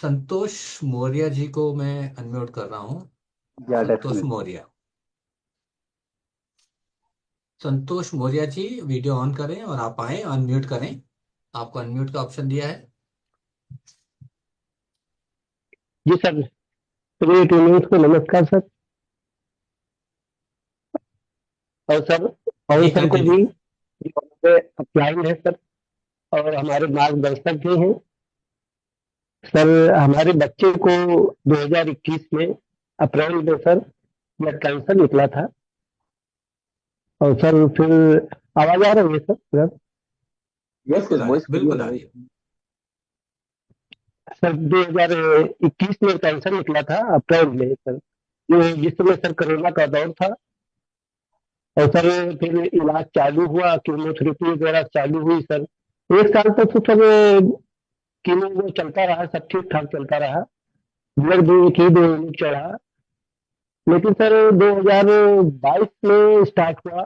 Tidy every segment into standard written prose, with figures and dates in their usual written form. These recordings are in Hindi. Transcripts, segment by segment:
संतोष मौर्य जी को मैं अनम्यूट कर रहा हूँ। या Santosh definitely. Maurya. Santosh Maurya ji, video on करें और आप आए अनम्यूट करें। आपको अनम्यूट का ऑप्शन दिया है। जी सर। प्रिय टीममेट्स को नमस्कार सर। और सर पवन जी सर को कंटिन्यू। भी जो हमारे अपलाइन है सर, और हमारे मार्गदर्शक भी हैं सर। हमारे बच्चे को 2021 में अप्रैल में सर ब्लड कैंसर निकला था। और सर फिर आवाज आ रही है सर? यस बिल्कुल यस, आ रही है, वॉइस बिल्कुल क्लियर आ है। रही है। सर 2021 में कैंसर निकला था अप्रैल में सर, जो जिस समय सर कोरोना का दौर था। और सर फिर इलाज चालू हुआ, कीमोथेरेपी वगैरह चालू हुई सर। एक साल तक तो सर कीमो वो चलता रहा, सब ठीक ठाक चलता रहा। ब्लड भी एक ही 2 यूनिट चढ़ा। लेकिन सर 2022 में स्टार्ट हुआ।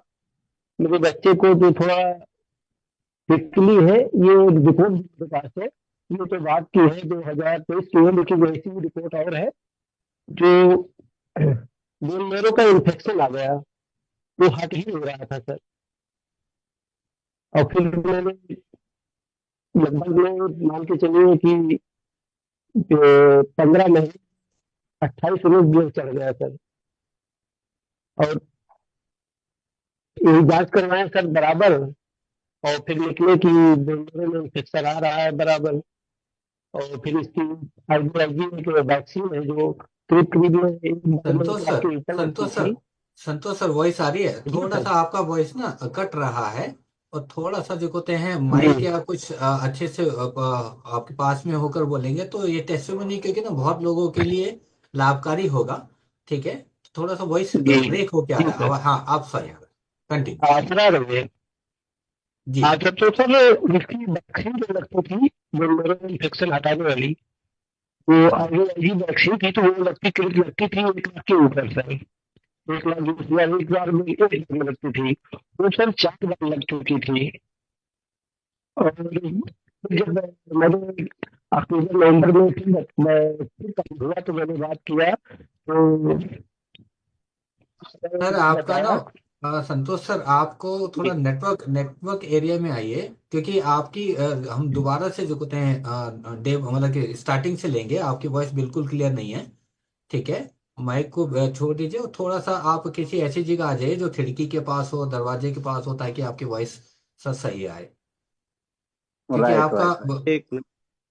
मेरे बच्चे को जो थोड़ा हिस्ट्री है, ये रिपोर्ट मेरे पास है। ये तो बात की है 2023 की है, लेकिन ऐसी भी रिपोर्ट और है जो बोन मेरो का इन्फेक्शन आ गया। वो हट ही नहीं रहा था सर। और फिर मैंने लगभग में मान के चलिए कि 15 महीने 28 रोज ब्लड चढ़ गया सर। और यही जांच करवाए सर बराबर। और फिर निकले कि बेंगलुरु में इन्फेक्शन आ रहा है बराबर। और फिर इसकी आईवीआईजी एक वैक्सीन है जो करीब करीब में 1 लाख संतोष सर। के ऊपर लगती संतोष सर। थी। संतोष सर, वॉइस आ रही है? जी थोड़ा सर। सा आपका वॉइस ना कट रहा है। और थोड़ा सा जो कहते हैं जी माइक या कुछ अच्छे से आपके पास में होकर बोलेंगे तो ये टेस्टिमोनी, क्योंकि ना बहुत लोगों के लिए लाभकारी होगा। ठीक है। थोड़ा सा वॉइस जी ब्रेक होके आ जी रहा है। सर। अब हाँ, आप सही आ रहे। कंटिन्यू। आसरा रहे। जी। हाँ सर, तो सर इसकी वैक्सीन जो लगती थी, बेंगलुरु में इन्फेक्शन हटाने वाली, वो आईवीआईजी वैक्सीन थी, तो वो लगती करीब लगती थी 1 लाख के ऊपर सर। 1 लाख 20 हजार एक बार में, एक बार में लगती थी। वो सर 4 बार लग चुकी थी। और जब मैंने अक्टूबर नवंबर में फिर काम हुआ तो मैंने बात किया तो सर मैंने आपका ना बताया। संतोष सर, आपको थोड़ा जी नेटवर्क एरिया में आइए, क्योंकि आपकी हम दोबारा से जो कहते हैं डे मतलब कि स्टार्टिंग से लेंगे। आपकी वॉइस बिल्कुल क्लियर नहीं है। ठीक है। माइक को छोड़ दीजिए और थोड़ा सा आप किसी ऐसी जगह आ जाइए जो खिड़की के पास हो, दरवाजे के पास हो, ताकि आपकी वॉइस सर सही आए। क्योंकि राइट आपका राइट राइट, एक मिनट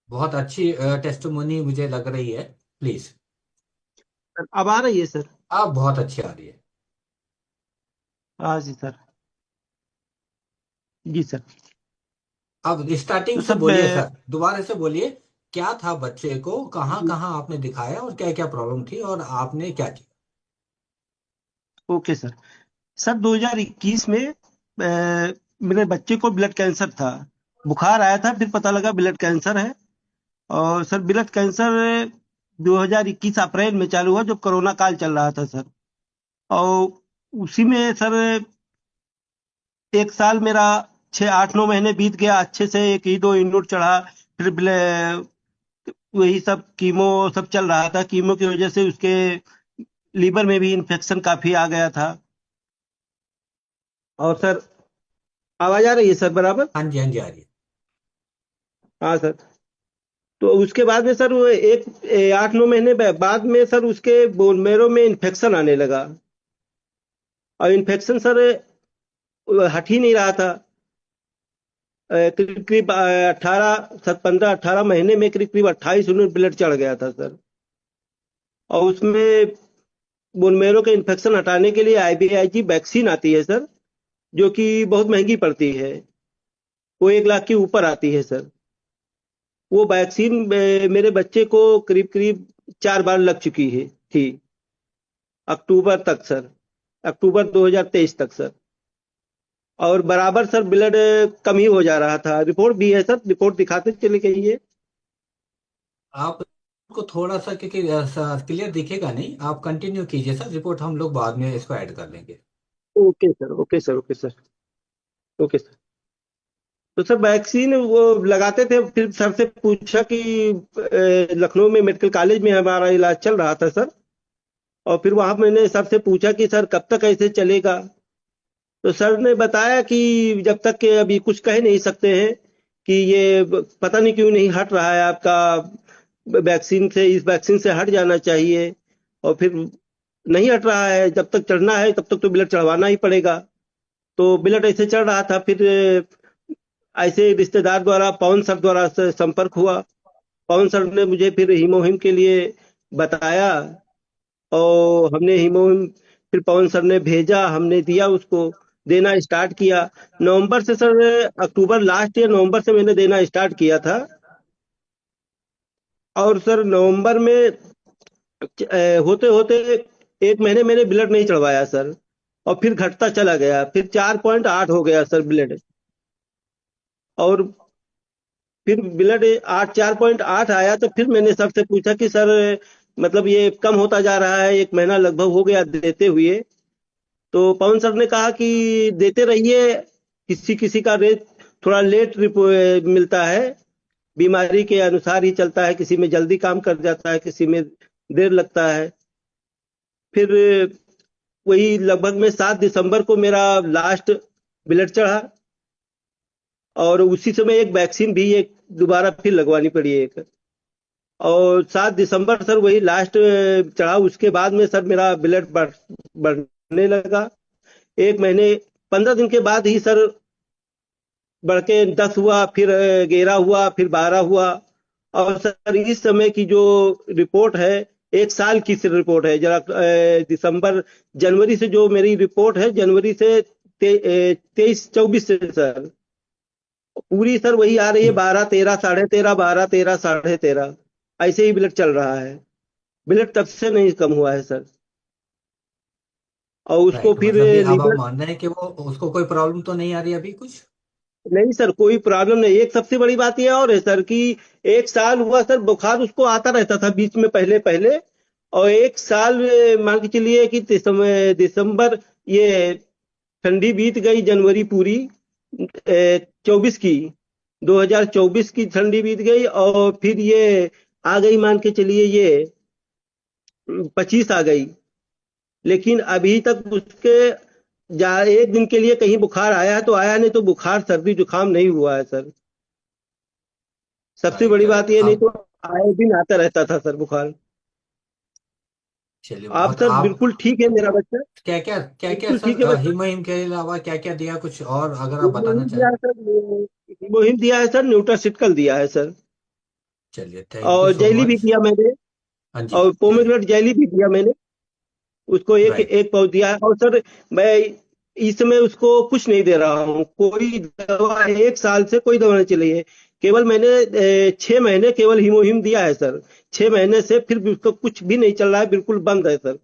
बहुत अच्छी टेस्टिमोनी मुझे लग रही है। प्लीज। सर, अब आ रही है सर? आप बहुत अच्छी आ रही है। हाँ जी सर। जी सर। अब स्टार्टिंग तो से सर बोलिए मैं सर, दोबारा से बोलिए। क्या था बच्चे को, कहाँ कहाँ आपने दिखाया और क्या क्या प्रॉब्लम थी और आपने क्या किया? Okay sir. सर 2021 में मेरे बच्चे को ब्लड कैंसर था। बुखार आया था, फिर पता लगा ब्लड कैंसर है। और सर ब्लड कैंसर 2021 अप्रैल में चालू हुआ, जब कोरोना काल चल रहा था सर। और उसी में सर एक साल मेरा 6 8 9 महीने बीत गया अच्छे से, एक ही 2 यूनिट चढ़ा। फिर वही सब कीमो सब चल रहा था। कीमो की वजह से उसके लीवर में भी इन्फेक्शन काफी आ गया था। और सर आवाज आ रही है सर बराबर? हाँ जी, हाँ जी, आ रही है। हाँ सर। तो उसके बाद में सर वो 8 9 महीने बाद में सर उसके बोन मेरो में इन्फेक्शन आने लगा। और इन्फेक्शन सर हट ही नहीं रहा था। करीब करीब 15 18 महीने में करीब करीब 28 यूनिट ब्लड चढ़ गया था सर। और उसमें बोन मेरो के इन्फेक्शन हटाने के लिए आईवीआईजी वैक्सीन आती है सर, जो कि बहुत महंगी पड़ती है। वो 1 लाख के ऊपर आती है सर। वो वैक्सीन मेरे बच्चे को करीब करीब 4 बार लग चुकी है थी, अक्टूबर तक सर। अक्टूबर 2023 तक सर। और बराबर सर ब्लड कम ही हो जा रहा था। रिपोर्ट भी है सर, रिपोर्ट दिखाते चले गए। आप को थोड़ा सा, क्योंकि क्लियर दिखेगा नहीं, आप कंटिन्यू कीजिए सर। रिपोर्ट हम लोग बाद में इसको ऐड कर लेंगे। Okay sir, okay sir, okay sir, okay sir. तो सर वैक्सीन वो लगाते थे, फिर सर से पूछा कि लखनऊ में मेडिकल कॉलेज में हमारा इलाज चल रहा था सर, और फिर वहां मैंने सर से पूछा कि सर कब तक ऐसे चलेगा। तो सर ने बताया कि जब तक के अभी कुछ कह नहीं सकते हैं, कि ये पता नहीं क्यों नहीं हट रहा है आपका वैक्सीन से, इस वैक्सीन से हट जाना चाहिए। और फिर नहीं हट रहा है, जब तक चढ़ना है तब तक तो ब्लड चढ़वाना ही पड़ेगा। तो ब्लड ऐसे चढ़ रहा था, फिर ऐसे रिश्तेदार द्वारा पवन सर द्वारा से संपर्क हुआ। पवन सर ने मुझे फिर हीमोहिम के लिए बताया, और हमने हीमोहिम फिर पवन सर ने भेजा, हमने दिया उसको, देना स्टार्ट किया। नवंबर से सर, अक्टूबर लास्ट या नवंबर से मैंने देना स्टार्ट किया था। और सर नवंबर में होते होते 1 महीने मैंने ब्लड नहीं चढ़वाया सर, और फिर घटता चला गया, फिर 4.8 हो गया सर ब्लड। और फिर ब्लड 4.8 आया, तो फिर मैंने सर से पूछा कि सर मतलब ये कम होता जा रहा है, 1 महीना लगभग हो गया देते हुए। तो पवन सर ने कहा कि देते रहिए, किसी किसी का रेट थोड़ा लेट मिलता है, बीमारी के अनुसार ही चलता है, किसी में जल्दी काम कर जाता है, किसी में देर लगता है। फिर वही लगभग में 7 दिसंबर को मेरा लास्ट ब्लड चढ़ा, और उसी समय एक वैक्सीन भी एक दोबारा फिर लगवानी पड़ी एक। और 7 दिसंबर सर वही लास्ट चढ़ा, उसके बाद में सर मेरा ब्लड बढ़ने लगा। 1 महीने 15 दिन के बाद ही सर बढ़ के 10 हुआ, फिर 11 हुआ, फिर 12 हुआ। और सर इस समय की जो रिपोर्ट है, 1 साल की रिपोर्ट है जरा, दिसंबर जनवरी से जो मेरी रिपोर्ट है, जनवरी से 23-24 से सर पूरी सर वही आ रही है, 12-13 13.5, 12-13 13.5, ऐसे ही ब्लड चल रहा है। ब्लड तब से नहीं कम हुआ है सर। और उसको राइट, फिर मतलब ये अब आप लीवर, मान रहे हैं कि वो उसको कोई प्रॉब्लम तो नहीं आ रही अभी कुछ? नहीं सर कोई प्रॉब्लम नहीं। एक सबसे बड़ी बात यह और है सर कि 1 साल हुआ सर, बुखार उसको आता रहता था बीच में पहले पहले। और 1 साल मान के चलिए कि दिसंबर ये ठंडी बीत गई, जनवरी पूरी 24 की, 2024 की ठंडी बीत गई, और फिर ये आ गई मान के चलिए ये 25 आ गई। लेकिन अभी तक उसके जा 1 दिन के लिए कहीं बुखार आया है तो आया, नहीं तो बुखार सर्दी जुकाम नहीं हुआ है सर। सबसे राइट बड़ी बात राइट, ये, नहीं अब तो आए दिन आता रहता था सर बुखार। चलिए आप बहुत सर आप बिल्कुल ठीक है मेरा बच्चा, क्या क्या बिल्कुल ठीक है सर, बच्चा। हीमोहिम के अलावा क्या क्या दिया कुछ और अगर आप बताना हीमोहिम दिया चाहें? है सर, हीमोहिम दिया है सर, न्यूट्रासिटिकल दिया है सर, चलिए थैंक यू और सो जेली भी मच। दिया मैंने, हाँ जी। और जी। पोमेग्रेनेट जेली भी दिया मैंने, उसको एक राइट। एक पाउच दिया है। और सर मैं इस समय उसको कुछ नहीं दे रहा हूँ, कोई दवा 1 साल से कोई दवा नहीं चली है। केवल मैंने 6 महीने केवल हीमोहिम दिया है सर। 6 महीने से फिर भी उसको कुछ भी नहीं चल रहा है, बिल्कुल बंद है सर,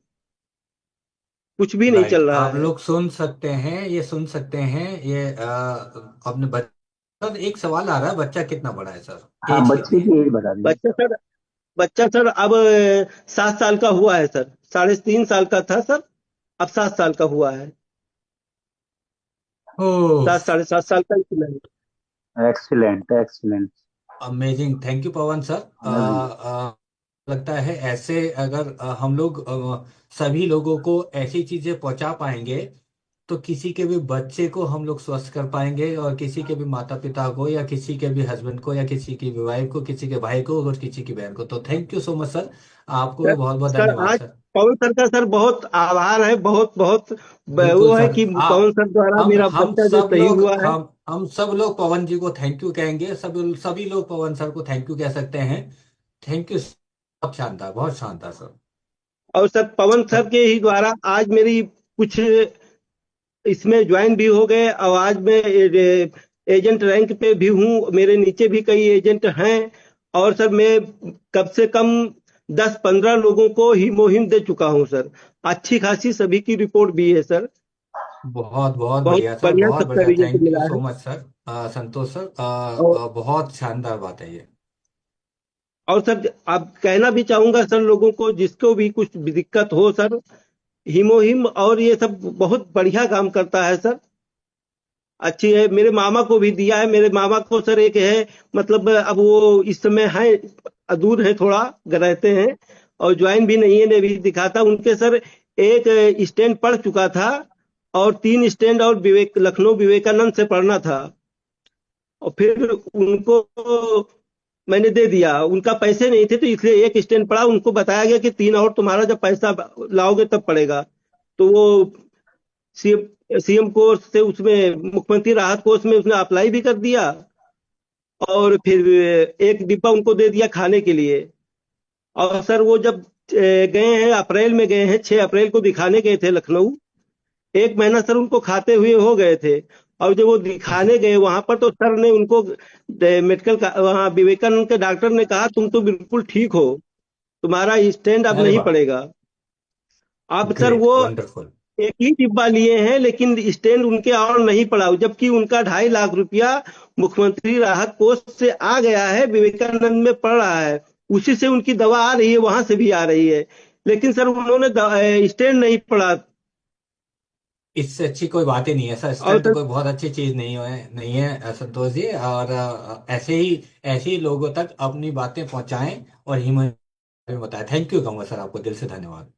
कुछ भी नहीं राइट, चल रहा आप है। लोग सुन सकते हैं, ये सुन सकते हैं ये अपने बच्चा, एक सवाल आ रहा है, बच्चा कितना बड़ा है सर? हाँ, एज कितनी बच्चे है? की एज बता दीजिए। बच्चा सर, बच्चा सर अब 7 साल का हुआ है सर, 3.5 साल का था सर, अब 7 साल का हुआ है। ओह, 7 साढ़े 7 साल का ही है। Excellent, excellent. Amazing, thank you Pawan sir. लगता है ऐसे अगर हम लोग सभी लोगों को ऐसी चीजें पहुंचा पाएंगे तो किसी के भी बच्चे को हम लोग स्वस्थ कर पाएंगे, और किसी के भी माता पिता को, या किसी के भी हस्बैंड को, या किसी की भी वाइफ को, किसी के भाई को, और किसी की बहन को। तो thank you so much sir, आपको भी सर बहुत बहुत सर धन्यवाद आज सर। पवन सर का सर बहुत आभार है, बहुत बहुत बिल्कुल वो है सर, कि पवन आप सर द्वारा हम मेरा हम बच्चा जो सब सही लोग हुआ है। हम सब लोग पवन जी को थैंक यू कहेंगे, सब सभी लोग पवन सर को थैंक यू कह सकते हैं। थैंक यू, बहुत शानदार, बहुत शानदार सर। और सर पवन और सर के ही द्वारा आज मेरी कुछ इसमें ज्वाइन भी हो गए, और आज मैं एजेंट रैंक पे भी हूँ, मेरे नीचे भी कई एजेंट हैं। और सर मैं कम से कम 10-15 लोगों को हीमोहिम दे चुका हूँ सर, अच्छी खासी सभी की रिपोर्ट भी है सर। बहुत बहुत बहुत बढ़िया सर, बढ़िया बहुत सबका बढ़िया, रिजल्ट थैंक यू मिला सो है। Much sir. संतोष सर, और बहुत शानदार बात है ये। और सर आप कहना भी चाहूंगा सर लोगों को, जिसको भी कुछ भी दिक्कत हो सर, हीमोहिम और ये सब बहुत बढ़िया काम करता है सर। अच्छी है। मेरे मामा को भी दिया है। मेरे मामा को सर एक है, मतलब अब वो इस समय है, दूर है थोड़ा, रहते हैं, और ज्वाइन भी नहीं है, ने भी दिखाता उनके सर। एक स्टैंड पढ़ चुका था, और 3 स्टैंड और लखनऊ विवेकानंद से पढ़ना था, और फिर उनको मैंने दे दिया। उनका पैसे नहीं थे तो इसलिए एक स्टैंड पड़ा। उनको बताया गया कि 3 और तुम्हारा जब पैसा लाओगे तब पड़ेगा। तो वो सीएम कोर्स से, उसमें मुख्यमंत्री राहत कोष में उसने अप्लाई भी कर दिया, और फिर एक डिब्बा उनको दे दिया खाने के लिए। और सर वो जब गए हैं, अप्रैल में गए हैं, 6 अप्रैल को दिखाने गए थे लखनऊ। 1 महीना सर उनको खाते हुए हो गए थे। और जब वो जी। दिखाने गए वहां पर, तो सर ने उनको मेडिकल का, वहाँ विवेकानंद के डॉक्टर ने कहा तुम तो बिल्कुल ठीक हो, तुम्हारा स्टैंड अब अरे नहीं वाह। पड़ेगा। अब सर ग्रेट, वो वंडरफुल। एक ही डिब्बा लिए हैं, लेकिन स्टैंड उनके और नहीं पड़ा, जबकि उनका 2.5 लाख रुपया मुख्यमंत्री राहत कोष से आ गया है, विवेकानंद में पड़ रहा है। उसी से उनकी दवा आ रही है, वहां से भी आ रही है, लेकिन सर उन्होंने स्टैंड नहीं पड़ा। इससे अच्छी कोई बात ही नहीं है सर, और स्टंट सर कोई बहुत अच्छी चीज नहीं है संतोष जी। और ऐसे ही लोगों तक अपनी बातें पहुंचाएं और हिम्मत बताएं। थैंक यू कहूंगा सर, आपको दिल से धन्यवाद।